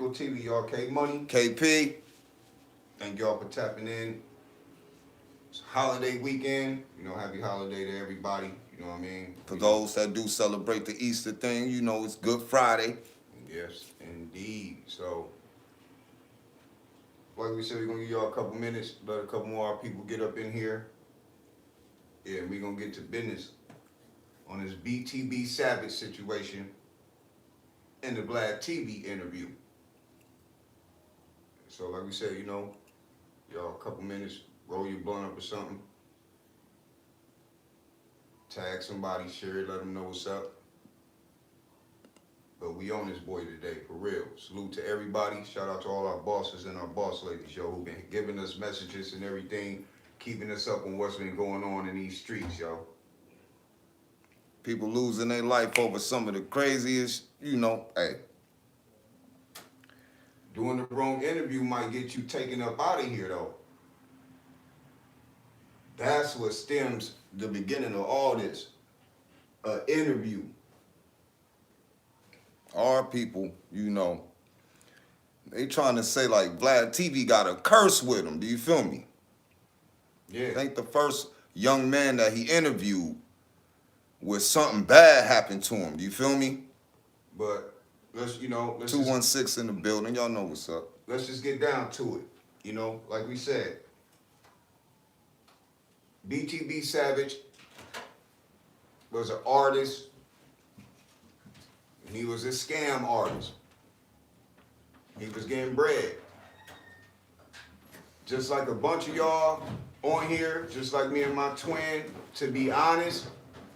Global TV, y'all. K Money. KP. Thank y'all for tapping in. It's holiday weekend. Happy holiday to everybody. You know what I mean? For those that do celebrate the Easter thing, it's Good Friday. Yes, indeed. So, like we said, we're going to give y'all a couple minutes, let a couple more people get up in here. Yeah, we're going to get to business on this BTB Savage situation and the Vlad TV interview. So, like we said, y'all a couple minutes, roll your blunt up or something. Tag somebody, share it, let them know what's up. But we on this boy today, for real. Salute to everybody. Shout out to all our bosses and our boss ladies, yo, who've been giving us messages and everything, keeping us up on what's been going on in these streets, yo. People losing their life over some of the craziest, hey. Doing the wrong interview might get you taken up out of here, though. That's what stems the beginning of all this. An interview. Our people, they trying to say like Vlad TV got a curse with him. Do you feel me? Yeah. I think the first young man that he interviewed with something bad happened to him. Do you feel me? But let's 216 in the building. Y'all know what's up. Let's just get down to it. Like we said, BTB Savage was an artist. And he was a scam artist. He was getting bread. Just like a bunch of y'all on here, just like me and my twin, to be honest,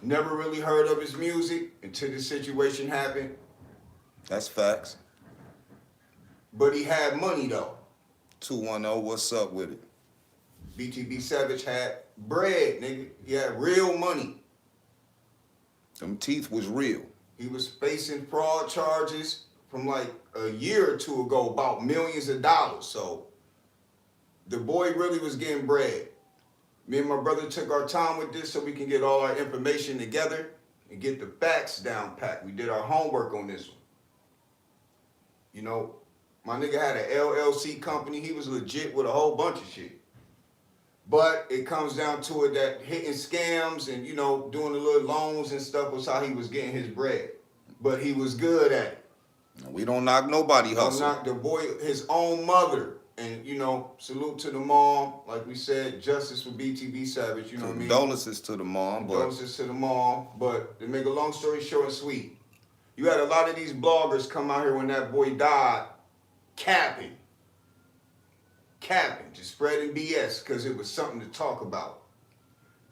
never really heard of his music until this situation happened. That's facts. But he had money though. 210, what's up with it? BTB Savage had bread, nigga. He had real money. Them teeth was real. He was facing fraud charges from like a year or two ago, about millions of dollars. So the boy really was getting bread. Me and my brother took our time with this so we can get all our information together and get the facts down packed. We did our homework on this one. My nigga had an LLC company. He was legit with a whole bunch of shit. But it comes down to it that hitting scams and, doing the little loans and stuff was how he was getting his bread. But he was good at it. We don't knock nobody hustle. Don't knock the boy, his own mother. And, salute to the mom. Like we said, justice for BTB Savage, you know what I mean? Condolences to the mom. Condolences to the mom. But to make a long story short and sweet, you had a lot of these bloggers come out here when that boy died, capping, just spreading BS because it was something to talk about.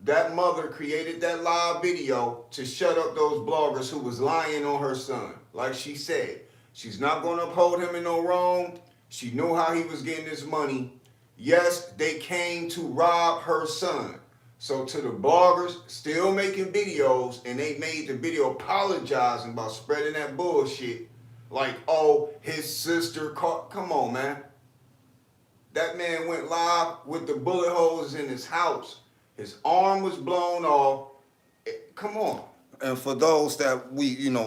That mother created that live video to shut up those bloggers who was lying on her son. Like she said, she's not going to uphold him in no wrong. She knew how he was getting his money. Yes, they came to rob her son. So to the bloggers still making videos, and they made the video apologizing about spreading that bullshit. Like, oh, his sister caught. Come on, man. That man went live with the bullet holes in his house. His arm was blown off. Come on. And for those that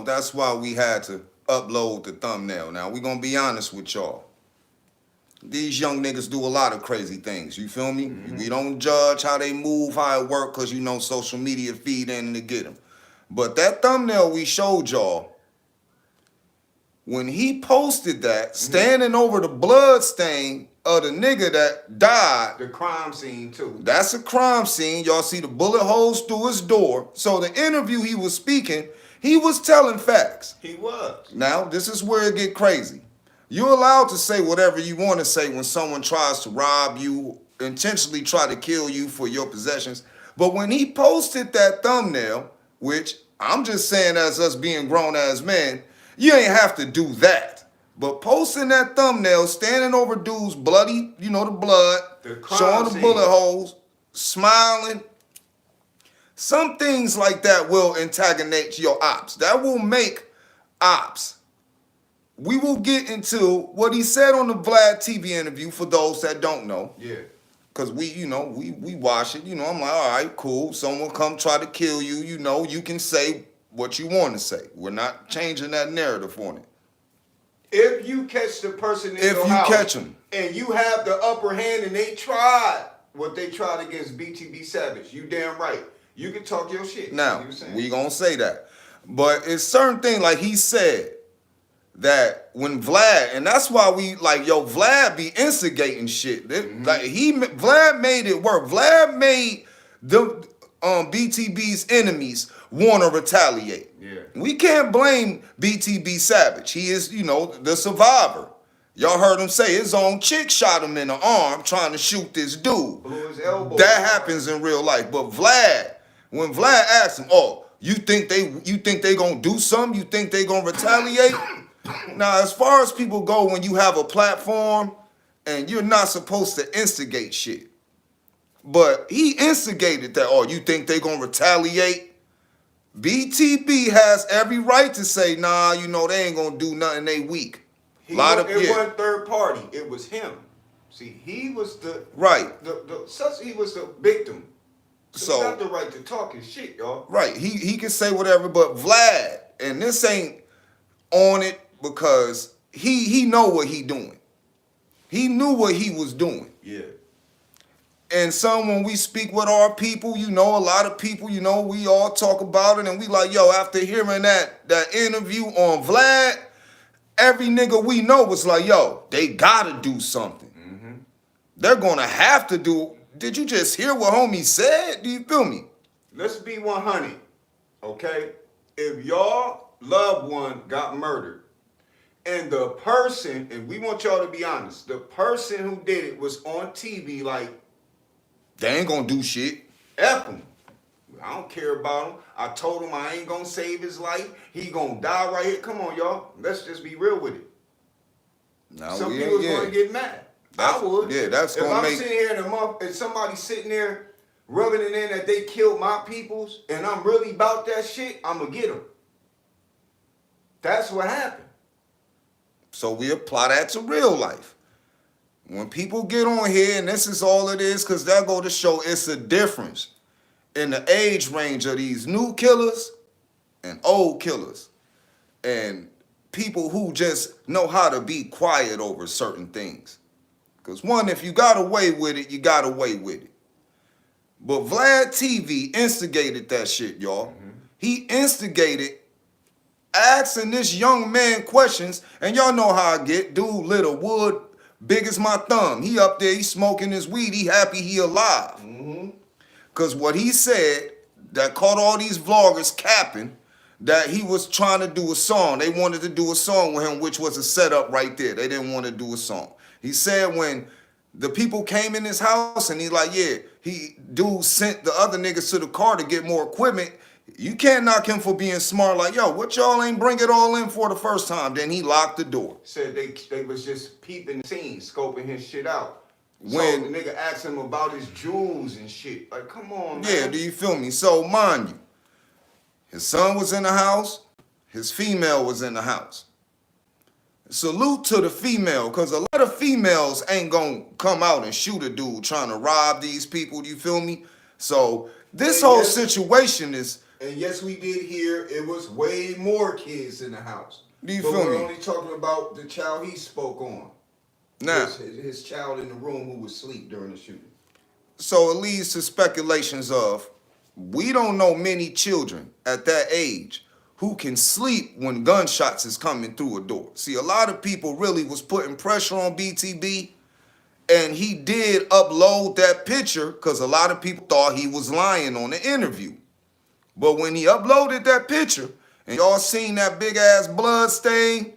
that's why we had to upload the thumbnail. Now, we're going to be honest with y'all. These young niggas do a lot of crazy things. You feel me? Mm-hmm. We don't judge how they move, how it work, because, social media feed in to get them. But that thumbnail we showed y'all, when he posted that, standing over the blood stain of the nigga that died. The crime scene, too. That's a crime scene. Y'all see the bullet holes through his door. So the interview he was speaking, he was telling facts. He was. Now, this is where it get crazy. You're allowed to say whatever you want to say when someone tries to rob you, intentionally try to kill you for your possessions. But when he posted that thumbnail, which I'm just saying as us being grown-ass men, you ain't have to do that. But posting that thumbnail, standing over dude's bloody, the blood, showing the bullet holes, smiling. Some things like that will antagonize your ops. That will make ops. We will get into what he said on the Vlad TV interview for those that don't know. Yeah. Because we watch it. I'm like, all right, cool. Someone come try to kill you. You can say what you want to say. We're not changing that narrative on it. If you catch the person in If your you house catch 'em. and you have the upper hand and they tried what they tried against BTB Savage, you damn right. You can talk your shit. Now, You know what I'm saying? we gonna say that. But it's certain thing, like he said, that when Vlad, and that's why we like, yo, Vlad be instigating shit. Like Vlad made it work. Vlad made the BTB's enemies want to retaliate. Yeah. We can't blame BTB Savage. He is, the survivor. Y'all heard him say his own chick shot him in the arm trying to shoot this dude. Blew his elbow. That happens in real life. But Vlad, when Vlad asked him, "Oh, you think they gonna do something? You think they gonna retaliate?" Now, as far as people go, when you have a platform and you're not supposed to instigate shit, but he instigated that. Oh, you think they gonna retaliate? BTB has every right to say, nah, they ain't gonna do nothing. They weak. It wasn't third party. It was him. See, he was the right. He was the victim. So he got the right to talk his shit, y'all. Right. He can say whatever, but Vlad, and this ain't on it because he know what he doing. He knew what he was doing. Yeah. And when we speak with our people, a lot of people, we all talk about it, and we like, yo, after hearing that interview on Vlad, every nigga we know was like, yo, they gotta do something. Mm-hmm. They're gonna have to do. Did you just hear what homie said? Do you feel me? Let's be 100, okay? If y'all loved one got murdered, and the person, and we want y'all to be honest, the person who did it was on TV like, they ain't gonna do shit. F him. I don't care about him. I told him I ain't gonna save his life. He gonna die right here. Come on, y'all. Let's just be real with it. Some people's gonna get mad. I would. Yeah, that's if gonna I'm make. sitting here and somebody's sitting there rubbing it in that they killed my peoples, and I'm really about that shit, I'm gonna get them. That's what happened. So we apply that to real life. When people get on here, and this is all it is, because that go to show it's a difference in the age range of these new killers and old killers. And people who just know how to be quiet over certain things. Because one, if you got away with it, you got away with it. But Vlad TV instigated that shit, y'all. Mm-hmm. He instigated asking this young man questions, and y'all know how I get. Dude lit a wood big as my thumb. He up there, he smoking his weed, he happy he alive. Mm-hmm. Cause what he said that caught all these vloggers capping that he was trying to do a song. They wanted to do a song with him, which was a setup right there. They didn't want to do a song. He said when the people came in his house and he's like, yeah, dude sent the other niggas to the car to get more equipment. You can't knock him for being smart. Like, yo, what y'all ain't bring it all in for the first time? Then he locked the door. Said they was just peeping the scene, scoping his shit out. When so the nigga asked him about his jewels and shit. Like, come on, man. Yeah, do you feel me? So, mind you, his son was in the house. His female was in the house. Salute to the female, because a lot of females ain't gonna come out and shoot a dude trying to rob these people. Do you feel me? So, this whole situation is... And yes, we did hear it was way more kids in the house. Do you feel me? We're only talking about the child he spoke on. Now, his child in the room who was asleep during the shooting. So it leads to speculations of, we don't know many children at that age who can sleep when gunshots is coming through a door. See, a lot of people really was putting pressure on BTB, and he did upload that picture because a lot of people thought he was lying on the interview. But when he uploaded that picture, and y'all seen that big ass blood stain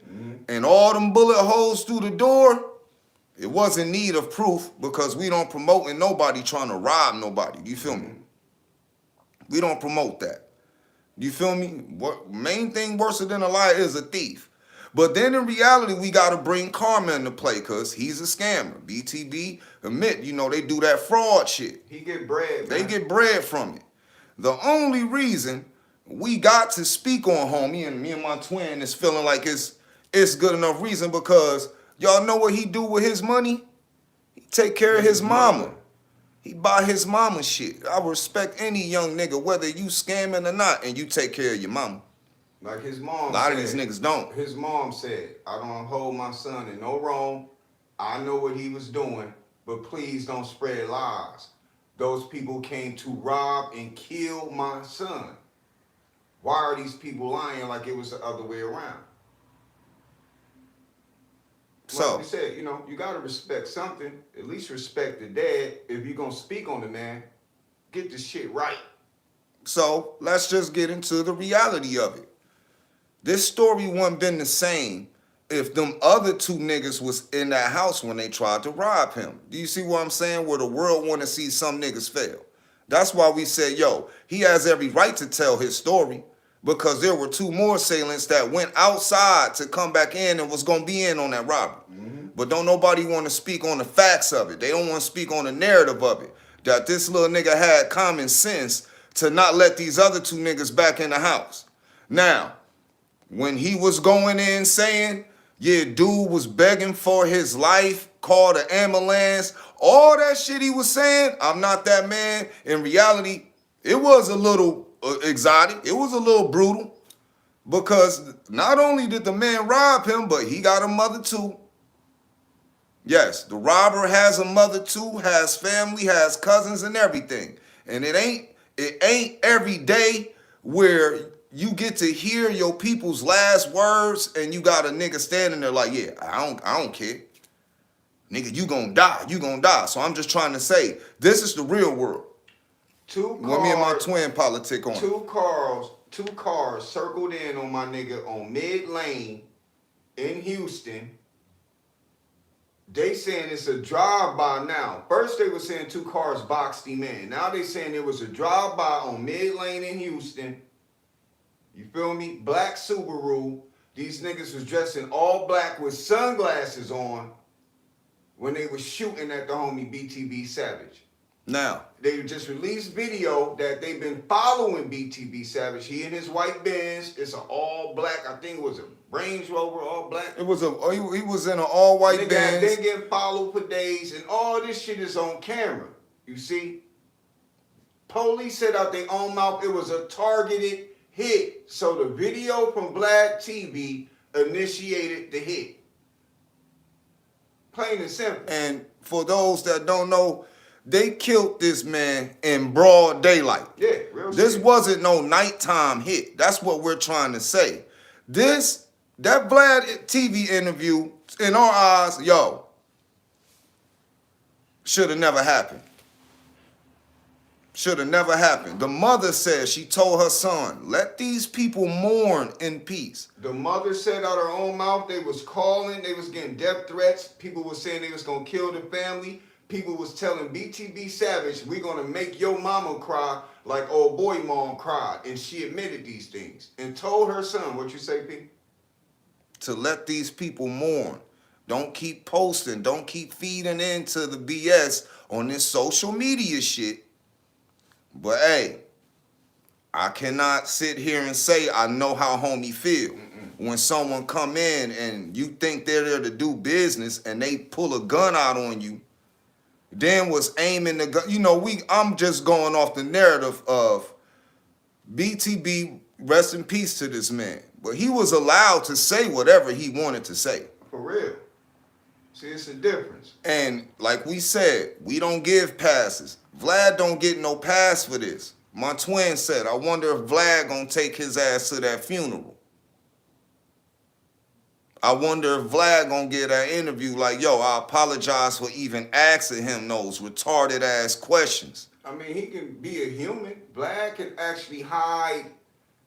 and all them bullet holes through the door, it was in need of proof because we don't promote and nobody trying to rob nobody. You feel me? We don't promote that. You feel me? What main thing worse than a liar is a thief. But then in reality, we got to bring karma into play because he's a scammer. BTB, admit, they do that fraud shit. He get bread, man. They get bread from it. The only reason we got to speak on homie, and me and my twin is feeling like it's good enough reason because y'all know what he do with his money? He take care of his mama. He buy his mama shit. I respect any young nigga, whether you scamming or not, and you take care of your mama. Like his A mom lot said, of these niggas don't. his mom said, I don't hold my son in no wrong. I know what he was doing, but please don't spread lies. Those people came to rob and kill my son. Why are these people lying like it was the other way around? Like So we said, you know, you gotta respect something. At least respect the dad. If you're gonna speak on the man, get the shit right. So let's just get into the reality of it. This story wouldn't been the same if them other two niggas was in that house when they tried to rob him. Do you see what I'm saying? Where the world want to see some niggas fail. That's why we said, yo, he has every right to tell his story because there were two more assailants that went outside to come back in and was going to be in on that robbery. But don't nobody want to speak on the facts of it. They don't want to speak on the narrative of it. That this little nigga had common sense to not let these other two niggas back in the house. Now, when he was going in saying, yeah, dude was begging for his life, called an ambulance, all that shit he was saying, I'm not that man. In reality, it was a little exotic. It was a little brutal because not only did the man rob him, but he got a mother too. Yes, the robber has a mother too, has family, has cousins and everything. And it ain't every day where you get to hear your people's last words and you got a nigga standing there like, yeah, I don't care. Nigga, you gonna die. So I'm just trying to say, this is the real world. Two When me and my cars, twin politic on. two cars circled in on my nigga on mid lane in Houston. They saying it's a drive-by now. First they were saying two cars boxed him in. Now they saying it was a drive-by on mid lane in Houston. You feel me? Black Subaru. These niggas was dressed in all black with sunglasses on when they was shooting at the homie BTB Savage. Now, They just released video that they've been following BTB Savage. He in his white Benz. It's an all black. I think it was a Range Rover, all black. he was in an all white Nigga Benz. been getting followed for days, and all this shit is on camera. You see? Police said out their own mouth it was a targeted hit. So the video from Vlad TV initiated the hit. Plain and simple. And for those that don't know, they killed this man in broad daylight. Yeah, real This shit. wasn't no nighttime hit. That's what we're trying to say. That Vlad TV interview, in our eyes, yo, should have never happened. Should have never happened. The mother said, she told her son, let these people mourn in peace. The mother said out her own mouth they was calling, they was getting death threats. People was saying they was gonna kill the family. People was telling BTB Savage, we gonna make your mama cry like old boy mom cried. And she admitted these things and told her son, what you say, P? To let these people mourn. Don't keep posting. Don't keep feeding into the BS on this social media shit. But hey, I cannot sit here and say I know how homie feel. When someone come in and you think they're there to do business and they pull a gun out on you, then was aiming the gun. You know, I'm just going off the narrative of BTB, rest in peace to this man. But he was allowed to say whatever he wanted to say. For real. See, it's a difference. And like we said, we don't give passes. Vlad don't get no pass for this. My twin said, I wonder if Vlad gonna take his ass to that funeral. I wonder if Vlad gonna get that interview like, yo, I apologize for even asking him those retarded ass questions. I mean, he can be a human. Vlad can actually hide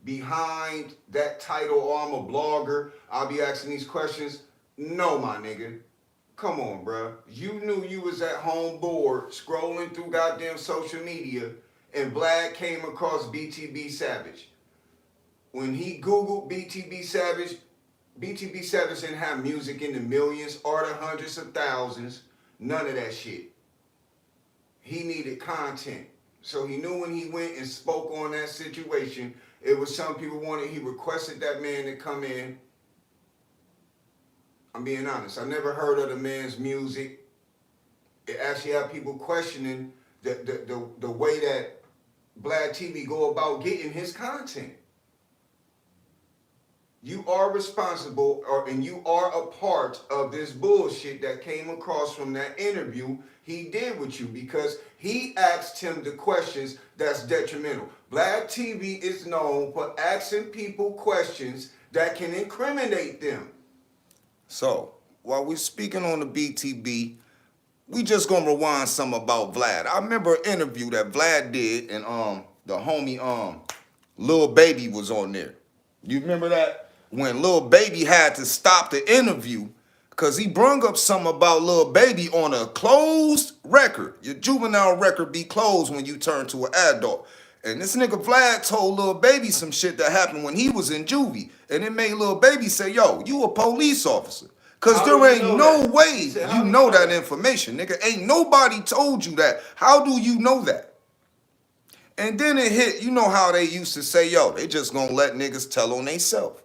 behind that title, oh, I'm a blogger, I'll be asking these questions. No, my nigga. Come on, bruh. You knew you was at home bored, scrolling through goddamn social media, and Vlad came across BTB Savage. When he Googled BTB Savage didn't have music in the millions or the hundreds of thousands. None of that shit. He needed content. So he knew when he went and spoke on that situation, it was some people wanted, he requested that man to come in. I'm being honest. I never heard of the man's music. It actually had people questioning the way that Vlad TV go about getting his content. You are responsible, and you are a part of this bullshit that came across from that interview he did with you, because he asked him the questions that's detrimental. Vlad TV is known for asking people questions that can incriminate them. So, while we're speaking on the BTB, we just gonna rewind some about Vlad. I remember an interview that Vlad did, and the homie Lil Baby was on there. You remember that? When Lil Baby had to stop the interview because he brung up something about Lil Baby on a closed record. Your juvenile record be closed when you turn to an adult. And this nigga Vlad told Lil Baby some shit that happened when he was in juvie. And it made Lil Baby say, yo, you a police officer. Cause How there do you ain't know no that? way He said, how you do you know know that that? information, nigga. Ain't nobody told you that. How do you know that? And then it hit, you know how they used to say, yo, they just gonna let niggas tell on theyself.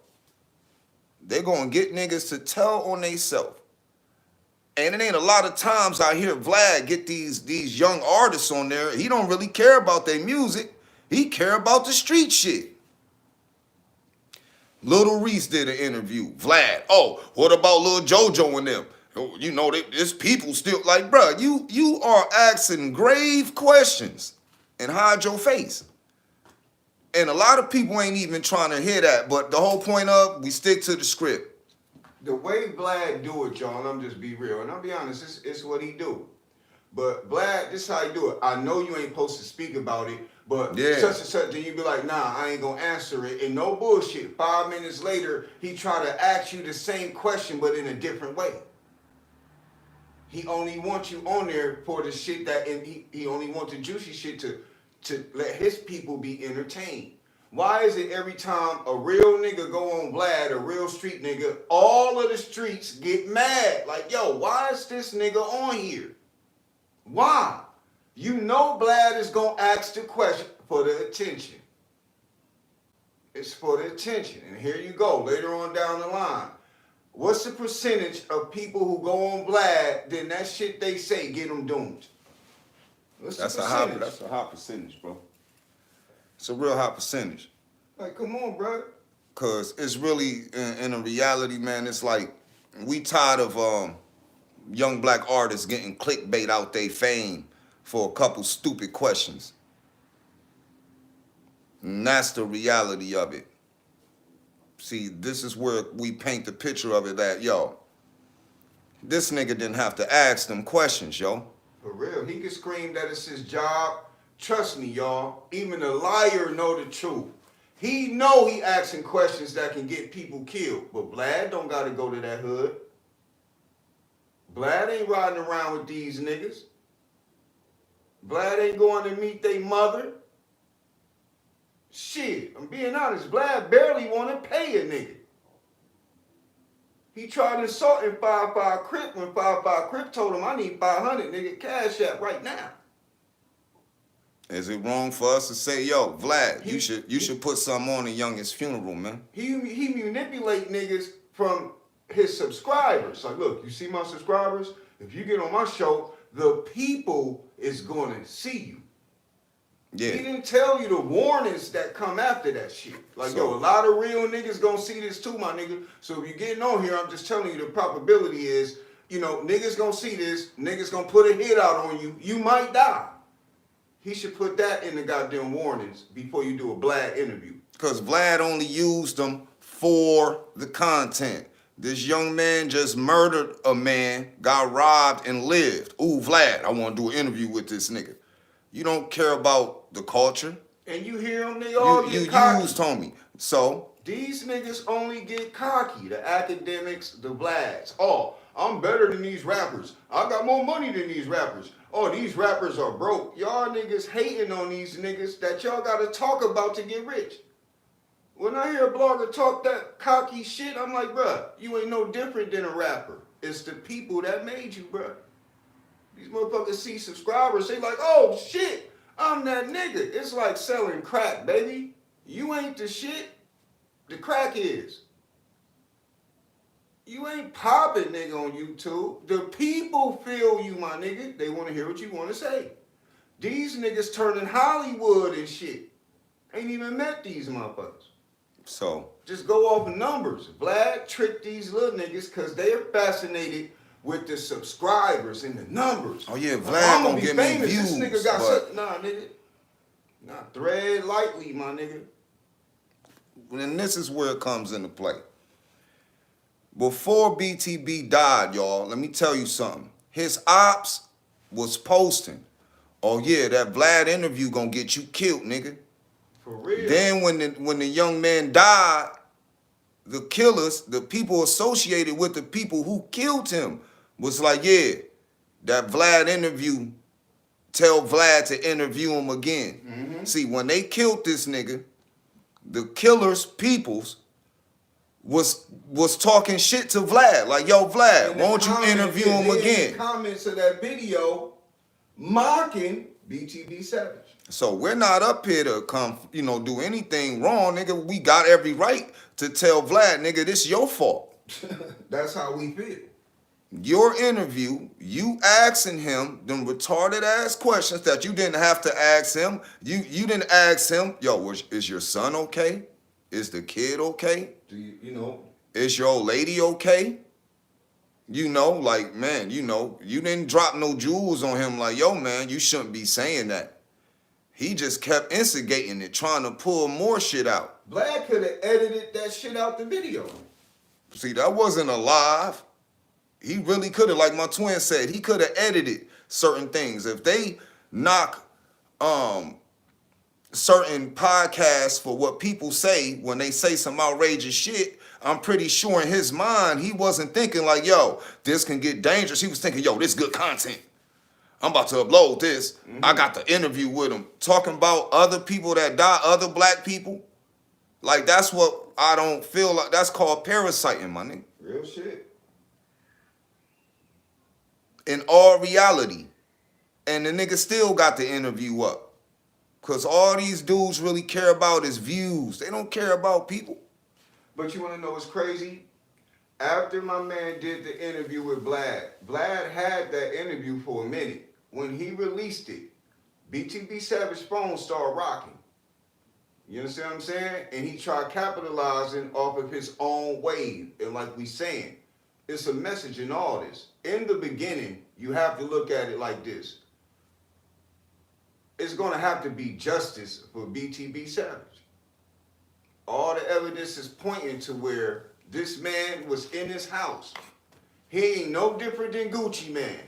They gonna get niggas to tell on theyself. And it ain't a lot of times I hear Vlad get these young artists on there. He don't really care about their music. He care about the street shit. Little Reese did an interview. Vlad, oh, what about Lil JoJo and them? Oh, you know, this people still like, bruh, you are asking grave questions and hide your face. And a lot of people ain't even trying to hear that, but the whole point of, we stick to the script. The way Vlad do it, y'all, and I'm just be real, and I'll be honest, it's what he do. But Vlad, this how he do it. I know you ain't supposed to speak about it, but Yeah. such and such, then you be like, nah, I ain't gonna answer it. And no bullshit. 5 minutes later, he try to ask you the same question, but in a different way. He only wants you on there for the shit that, and he only wants the juicy shit to let his people be entertained. Why is it every time a real nigga go on Vlad, a real street nigga, all of the streets get mad? Like, yo, why is this nigga on here? Why? You know Vlad is gonna ask the question for the attention. It's for the attention. And here you go, later on down the line. What's the percentage of people who go on Vlad, then that shit they say get them doomed? What's That's the a high percentage, bro. It's a real high percentage. Like, come on, bro. Cause it's really in a reality, man, it's like we tired of young black artists getting clickbait out their fame for a couple stupid questions. And that's the reality of it. See, this is where we paint the picture of it that, yo, this nigga didn't have to ask them questions, yo. For real. He can scream that it's his job. Trust me, y'all. Even a liar know the truth. He know he asking questions that can get people killed. But Vlad don't gotta go to that hood. Vlad ain't riding around with these niggas. Vlad ain't going to meet their mother. Shit, I'm being honest. Vlad barely want to pay a nigga. He tried insulting 5-5 Crip when 5-5 Crip told him, I need 500, nigga, cash app right now. Is it wrong for us to say, yo, Vlad, you should put something on the youngest funeral, man? He manipulate niggas from his subscribers. Like, look, you see my subscribers? If you get on my show, the people is going to see you. Yeah. He didn't tell you the warnings that come after that shit. Like, So- yo, a lot of real niggas gonna see this too, my nigga. So if you're getting on here, I'm just telling you the probability is, you know, niggas gonna see this, niggas gonna put a hit out on you, you might die. He should put that in the goddamn warnings before you do a Vlad interview. Because Vlad only used them for the content. This young man just murdered a man, got robbed, and lived. Ooh, Vlad, I want to do an interview with this nigga. You don't care about the culture. And you hear them, they all You get cocky. used homie. So, These niggas only get cocky. The academics, the Vlads. Oh, I'm better than these rappers. I got more money than these rappers. Oh, these rappers are broke. Y'all niggas hating on these niggas that y'all gotta talk about to get rich. When I hear a blogger talk that cocky shit, I'm like, bruh, you ain't no different than a rapper. It's the people that made you, bruh. These motherfuckers see subscribers, they like, oh shit, I'm that nigga. It's like selling crack, baby. You ain't the shit. The crack is. You ain't popping, nigga, on YouTube. The people feel you, my nigga. They want to hear what you want to say. These niggas turning Hollywood and shit. Ain't even met these motherfuckers. So just go off numbers. Vlad tricked these little niggas because they're fascinated with the subscribers and the numbers. oh yeah, Like, Vlad I'm gonna be give famous. me views, This nigga got but nah, nigga. Nah, thread lightly, my nigga. and this is where it comes into play. Before BTB died, y'all, let me tell you something. His ops was posting, oh yeah, that Vlad interview gonna get you killed, nigga. For real. Then when the young man died, the killers, the people associated with the people who killed him, was like, yeah, that Vlad interview, tell Vlad to interview him again. Mm-hmm. See, when they killed this nigga, the killers' peoples was talking shit to Vlad. Like, yo, Vlad, why don't you interview him again? In the comments of that video mocking BTB Savage. So we're not up here to come, do anything wrong, nigga. We got every right to tell Vlad, nigga, this your fault. That's how we feel. Your interview, you asking him them retarded ass questions that you didn't have to ask him. You didn't ask him, yo, is your son okay? Is the kid okay? Do you Is your old lady okay? Like, man, you didn't drop no jewels on him like, yo, man, you shouldn't be saying that. He just kept instigating it, trying to pull more shit out. Vlad could have edited that shit out the video. See, that wasn't alive. He really could have, like my twin said, he could have edited certain things. If they knock certain podcasts for what people say when they say some outrageous shit, I'm pretty sure in his mind, he wasn't thinking like, yo, this can get dangerous. He was thinking, yo, this good content. I'm about to upload this. Mm-hmm. I got the interview with him talking about other people that die, other black people. Like, that's what I don't feel like. That's called parasiting, my nigga. Real shit. In all reality. And the nigga still got the interview up. Because all these dudes really care about is views. They don't care about people. But you want to know what's crazy? After my man did the interview with Vlad, Vlad had that interview for a minute. When he released it, BTB Savage phone started rocking. You understand what I'm saying? And he tried capitalizing off of his own wave. And like we saying, it's a message in all this. In the beginning, you have to look at it like this. It's going to have to be justice for BTB Savage. All the evidence is pointing to where this man was in his house. He ain't no different than Gucci Man.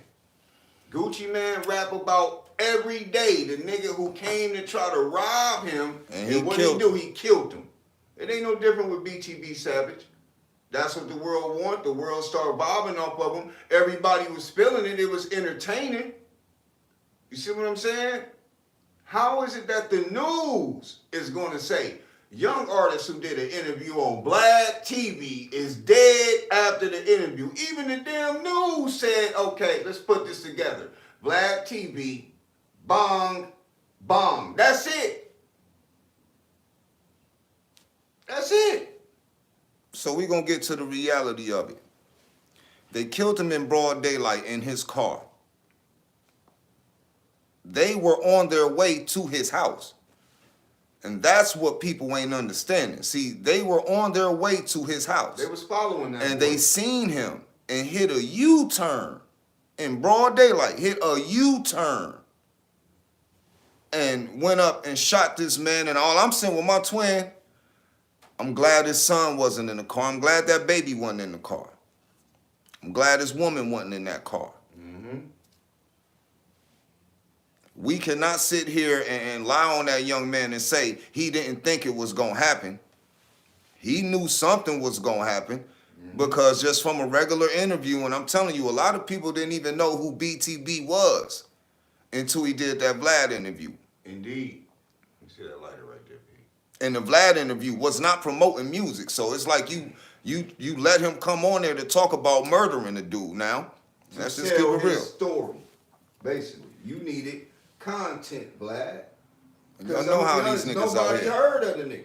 Gucci Man rap about every day the nigga who came to try to rob him, and what he do, he killed him. It ain't no different with BTB Savage. That's what the world want. The world started bobbing off of him. Everybody was feeling it. It was entertaining. You see what I'm saying? How is it that the news is going to say, young artist who did an interview on Vlad TV is dead after the interview? Even the damn news said, okay, let's put this together. Vlad TV, bong, bong. That's it. That's it. So we're going to get to the reality of it. They killed him in broad daylight in his car. They were on their way to his house. And that's what people ain't understanding. See, they were on their way to his house. They was following that. And they seen him and hit a U-turn in broad daylight, hit a U-turn. And went up and shot this man. And all I'm saying with my twin, I'm glad his son wasn't in the car. I'm glad that baby wasn't in the car. I'm glad his woman wasn't in that car. Mm-hmm. We cannot sit here and lie on that young man and say he didn't think it was going to happen. He knew something was going to happen because just from a regular interview, and I'm telling you, a lot of people didn't even know who BTB was until he did that Vlad interview. Indeed. You see that lighter right there, Pete. And the Vlad interview was not promoting music. So it's like you let him come on there to talk about murdering the dude now. Let's just keep it real. Story, basically. You needed content, Vlad. Y'all know how these niggas out nobody here. heard of the nigga.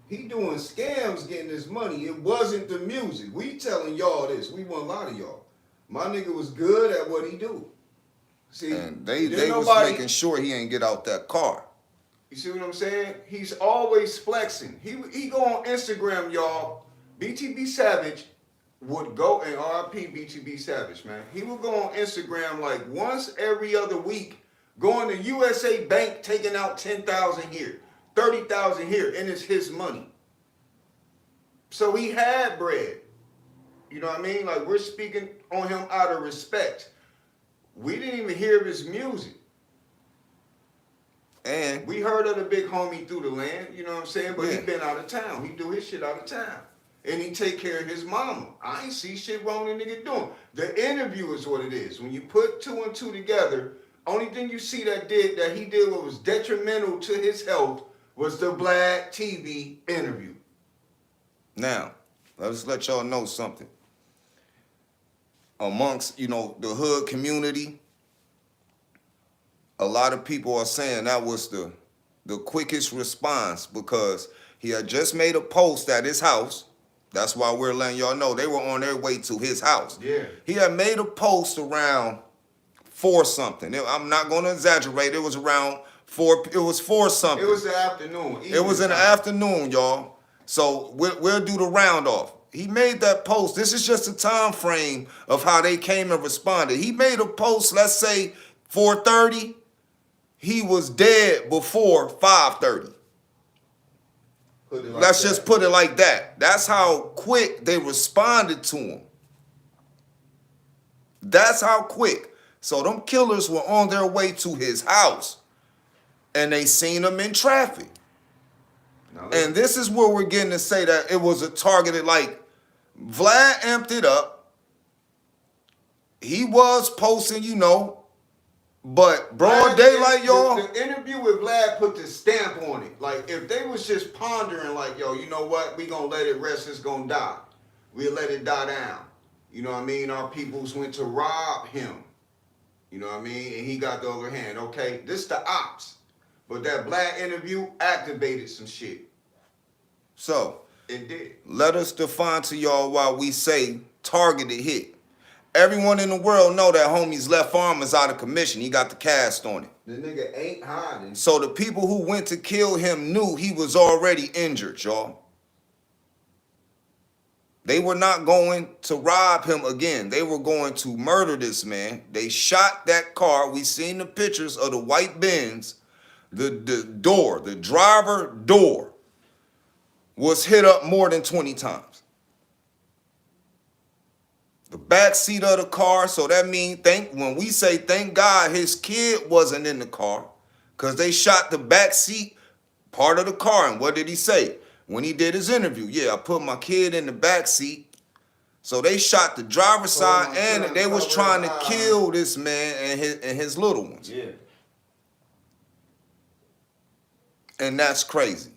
He doing scams getting his money. It wasn't the music. We telling y'all this. We want a lot of y'all. My nigga was good at what he do. See, And they was making sure he ain't get out that car. You see what I'm saying? He's always flexing. He go on Instagram, y'all. BTB Savage would go, and RIP BTB Savage, man. He would go on Instagram like once every other week, going to USA Bank, taking out 10,000 here, 30,000 here, and it's his money. So he had bread. You know what I mean? Like, we're speaking on him out of respect. We didn't even hear his music. And we heard of the big homie through the land, you know what I'm saying? But yeah. he been out of town. He do his shit out of town. And he take care of his mama. I ain't see shit wrong with the nigga doing. The interview is what it is. When you put two and two together, only thing you see that he did what was detrimental to his health was the Vlad TV interview. Now, let's let y'all know something. Amongst, you know, the hood community, a lot of people are saying that was the quickest response because he had just made a post at his house. That's why we're letting y'all know they were on their way to his house. Yeah. He had made a post around 4 something. I'm not going to exaggerate. It was around 4. It was 4 something. It was the afternoon. It was in the afternoon, y'all. So we'll do the round off. He made that post. This is just a time frame of how they came and responded. He made a post, let's say 4:30. He was dead before 5:30. Let's just put it like that. That's how quick they responded to him. That's how quick. So them killers were on their way to his house, and they seen him in traffic. And this is where we're getting to say that it was a targeted, like, Vlad amped it up. He was posting, you know, but broad daylight, y'all. The interview with Vlad put the stamp on it. Like, if they was just pondering, like, yo, you know what? We gonna let it rest. It's gonna die. We'll let it die down. You know what I mean? Our peoples went to rob him. You know what I mean? And he got the other hand. Okay, this the ops. But that Vlad interview activated some shit. So, it did. Let us define to y'all why we say targeted hit. Everyone in the world know that homie's left arm is out of commission. He got the cast on it. The nigga ain't hiding. So the people who went to kill him knew he was already injured, y'all. They were not going to rob him again. They were going to murder this man. They shot that car. We seen the pictures of the white Benz. The door, the driver door, was hit up more than 20 times. The back seat of the car, so that means when we say thank God his kid wasn't in the car, because they shot the back seat part of the car. And what did he say when he did his interview? Yeah, I put my kid in the back seat. So they shot the driver's side, and they was trying to kill this man and his little ones. Yeah. And that's crazy.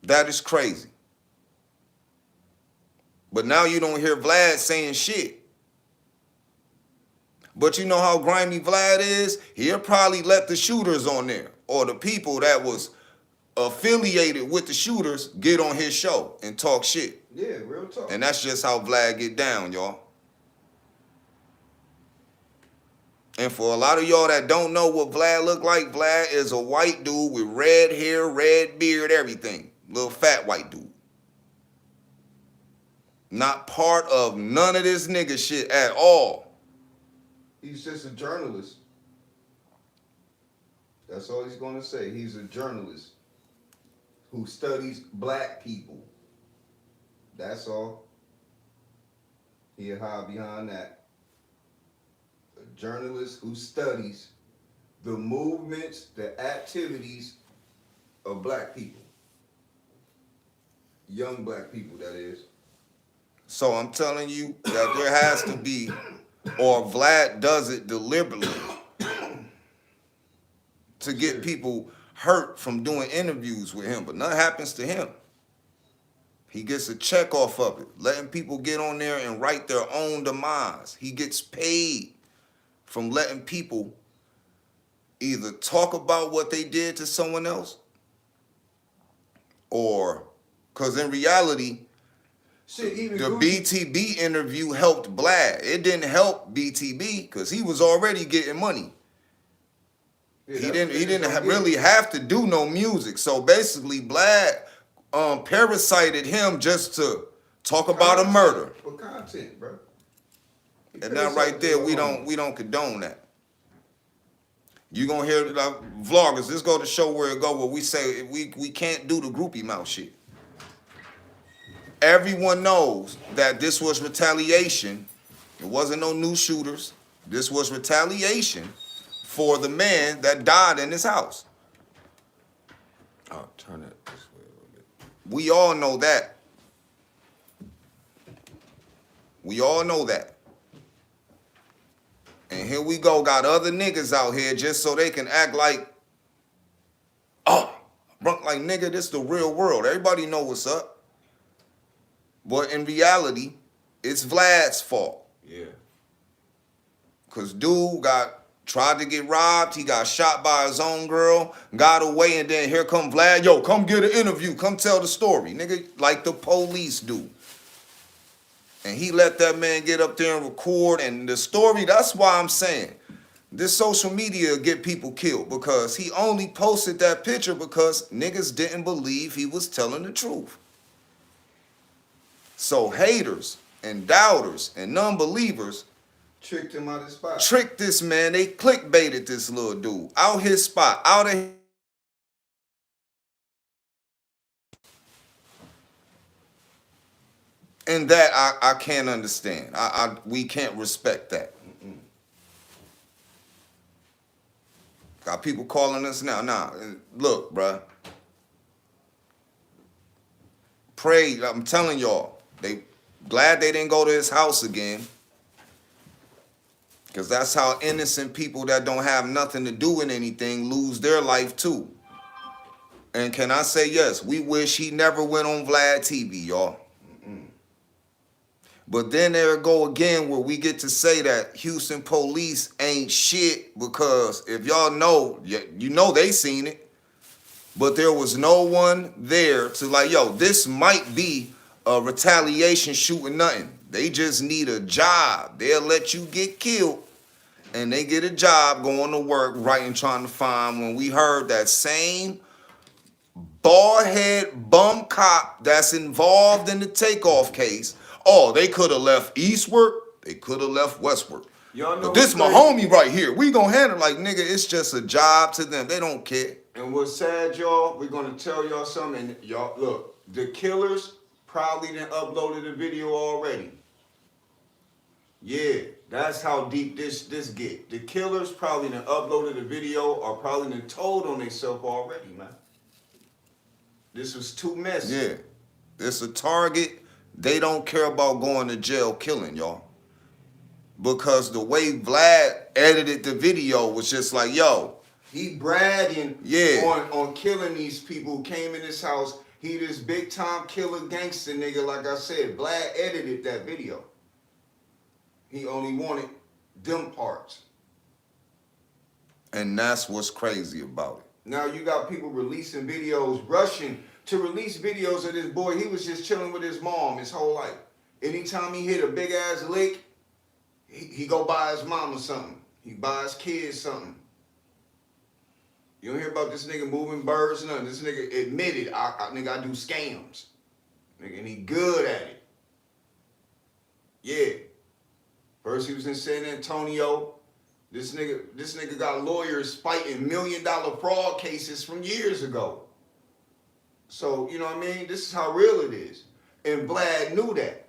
That is crazy. But now you don't hear Vlad saying shit. But you know how grimy Vlad is? He'll probably let the shooters on there, or the people that was affiliated with the shooters, get on his show and talk shit. Yeah, real talk. And that's just how Vlad get down, y'all. And for a lot of y'all that don't know what Vlad look like, Vlad is a white dude with red hair, red beard, everything. Little fat white dude. Not part of none of this nigga shit at all. He's just a journalist. That's all he's gonna say. He's a journalist who studies black people. That's all. He'll hide behind that. A journalist who studies the movements, the activities of black people. Young black people, that is. So I'm telling you that there has to be, or Vlad does it deliberately to get people hurt from doing interviews with him, but nothing happens to him. He gets a check off of it, letting people get on there and write their own demise. He gets paid from letting people either talk about what they did to someone else, or, because in reality, shit, even the BTB interview helped Vlad. It didn't help BTB because he was already getting money. Yeah, he that's didn't what he niggas didn't don't ha- get. really have to do no music. So basically, Vlad parasited him just to talk about a murder. For content, bro. And now right there, we don't condone that. You gonna hear vloggers. This go to show where it go. Where we say we can't do the groupie mouth shit. Everyone knows that this was retaliation. It wasn't no new shooters. This was retaliation for the man that died in his house. I'll turn it this way a little bit. We all know that. We all know that. And here we go, got other niggas out here just so they can act like, oh, like nigga, this the real world. Everybody know what's up. But in reality, it's Vlad's fault. Yeah. Cause dude tried to get robbed. He got shot by his own girl, got away, and then here come Vlad. Yo, come get an interview. Come tell the story. Nigga, like the police do. And he let that man get up there and record. And the story, that's why I'm saying, this social media get people killed. Because he only posted that picture because niggas didn't believe he was telling the truth. So haters and doubters and non-believers Tricked him out of his spot. tricked this man. They clickbaited this little dude out his spot, out of. And that I can't understand. We can't respect that. Got people calling us now. Nah, look, bruh. Pray. I'm telling y'all. They glad they didn't go to his house again. Because that's how innocent people that don't have nothing to do in anything lose their life too. And can I say yes, we wish he never went on Vlad TV, y'all. But then there go again where we get to say that Houston police ain't shit because if y'all know, you know they seen it. But there was no one there to like, yo, this might be a retaliation shooting nothing. They just need a job. They'll let you get killed and they get a job going to work, writing, trying to find. When we heard that same bald head bum cop that's involved in the takeoff case, oh, they could have left eastward, they could have left westward. Y'all know But this my homie right here. We gonna handle like, nigga, it's just a job to them. They don't care. And what's sad, y'all, we're gonna tell y'all something. And y'all, look, the killers probably done uploaded a video already. Yeah, that's how deep this get. The killers probably done uploaded a video or probably done told on themselves already, man. This was too messy. Yeah, it's a target. They don't care about going to jail killing, y'all. Because the way Vlad edited the video was just like, yo. He bragging Yeah. on killing these people who came in his house. He this big time killer gangster nigga, like I said. Vlad edited that video. He only wanted them parts. And that's what's crazy about it. Now you got people releasing videos, rushing to release videos of this boy. He was just chilling with his mom his whole life. Anytime he hit a big ass lick, he go buy his mama something. He buy his kids something. You don't hear about this nigga moving birds, nothing. This nigga admitted, I do scams. Nigga, and he good at it. Yeah. First he was in San Antonio. This nigga got lawyers fighting $1 million fraud cases from years ago. So, you know what I mean? This is how real it is. And Vlad knew that.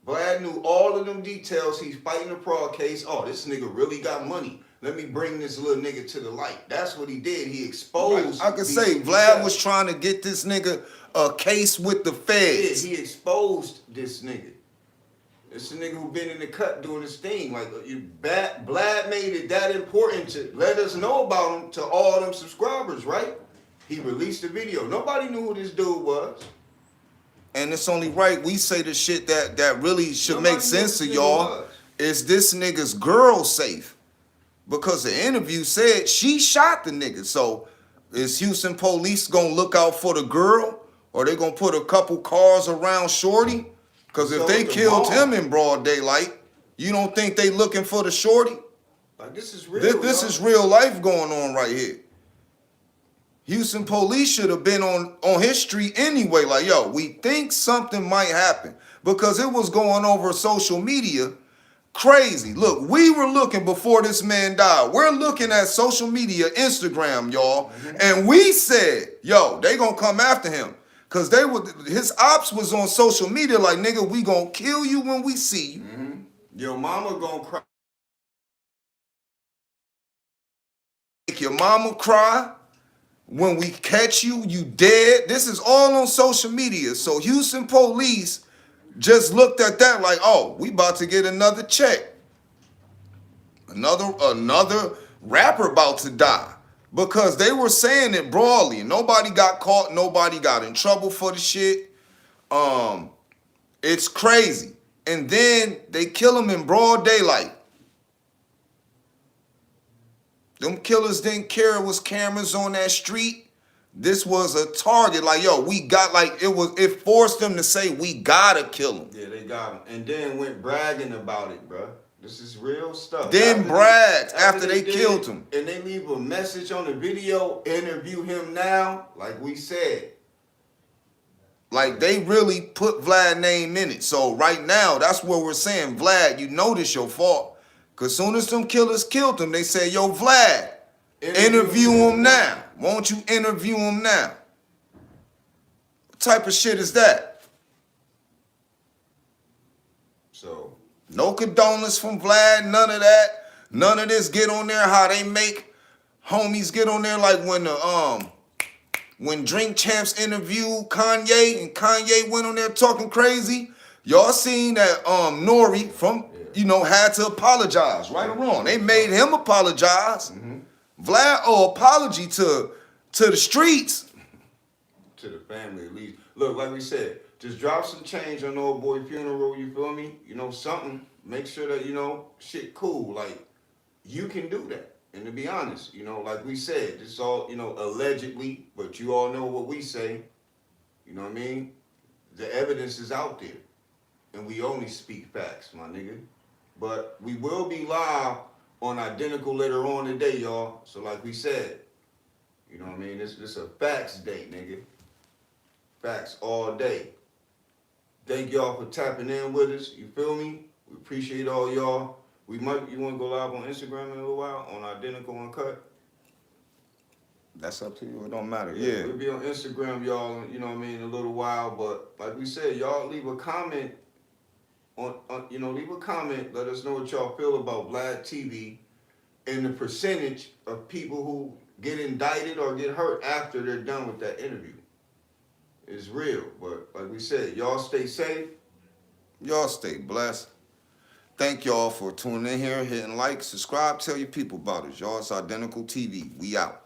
Vlad knew all of them details. He's fighting a fraud case. Oh, this nigga really got money. Let me bring this little nigga to the light. That's what he did. He exposed. I could say Vlad was trying to get this nigga a case with the feds. Yeah, he exposed this nigga. It's a nigga who been in the cut doing his thing. Like, Vlad made it that important to let us know about him to all them subscribers, right? He released the video. Nobody knew who this dude was. And it's only right we say the shit that really should make sense to y'all. Is this nigga's girl safe? Because the interview said she shot the nigga. So is Houston police gonna look out for the girl? Or they gonna put a couple cars around Shorty? Because if they killed him in broad daylight, you don't think they looking for the Shorty? Like, this is real. This is real life going on right here. Houston police should have been on his street anyway. Like, yo, we think something might happen because it was going over social media crazy. Look, we were looking before this man died. We're looking at social media, Instagram, y'all, and we said, yo, they gonna come after him. Cause his ops was on social media like, nigga, we gonna kill you when we see you. Your mama gonna cry. Make your mama cry. When we catch you, you dead. This is all on social media. So Houston police just looked at that like, oh, we about to get another check. Another rapper about to die. Because they were saying it broadly. Nobody got caught. Nobody got in trouble for the shit. It's crazy. And then they kill him in broad daylight. Them killers didn't care it was cameras on that street. This was a target. Like, yo, we got, like, it forced them to say, we gotta kill him. Yeah, they got him. And then went bragging about it, bro. This is real stuff. Then bragged after they killed him. And they leave a message on the video, interview him now, like we said. Like, they really put Vlad's name in it. So right now, that's what we're saying. Vlad, you know this your fault. Because soon as some killers killed him, they say, yo, Vlad, interview him now. Won't you interview him now? What type of shit is that? So, no condolence from Vlad, none of that. None of this get on there how they make homies get on there like when Drink Champs interviewed Kanye and Kanye went on there talking crazy. Y'all seen that Nori from had to apologize, right or wrong. They made him apologize. Vlad owe apology to the streets. To the family, at least. Look, like we said, just drop some change on the old boy funeral, you feel me? Something. Make sure that, shit cool. Like, you can do that. And to be honest, like we said, this all, allegedly, but you all know what we say. You know what I mean? The evidence is out there. And we only speak facts, my nigga. But we will be live on Identical later on today, y'all. So like we said, you know what I mean? This a facts day, nigga. Facts all day. Thank y'all for tapping in with us. You feel me? We appreciate all y'all. You want to go live on Instagram in a little while on Identical Uncut? That's up to you. It don't matter. Yeah. We'll be on Instagram, y'all, in a little while. But like we said, y'all leave a comment. Leave a comment. Let us know what y'all feel about Vlad TV and the percentage of people who get indicted or get hurt after they're done with that interview. It's real, but like we said, y'all stay safe. Y'all stay blessed. Thank y'all for tuning in here, hitting like, subscribe, tell your people about us. Y'all, it's Identical TV. We out.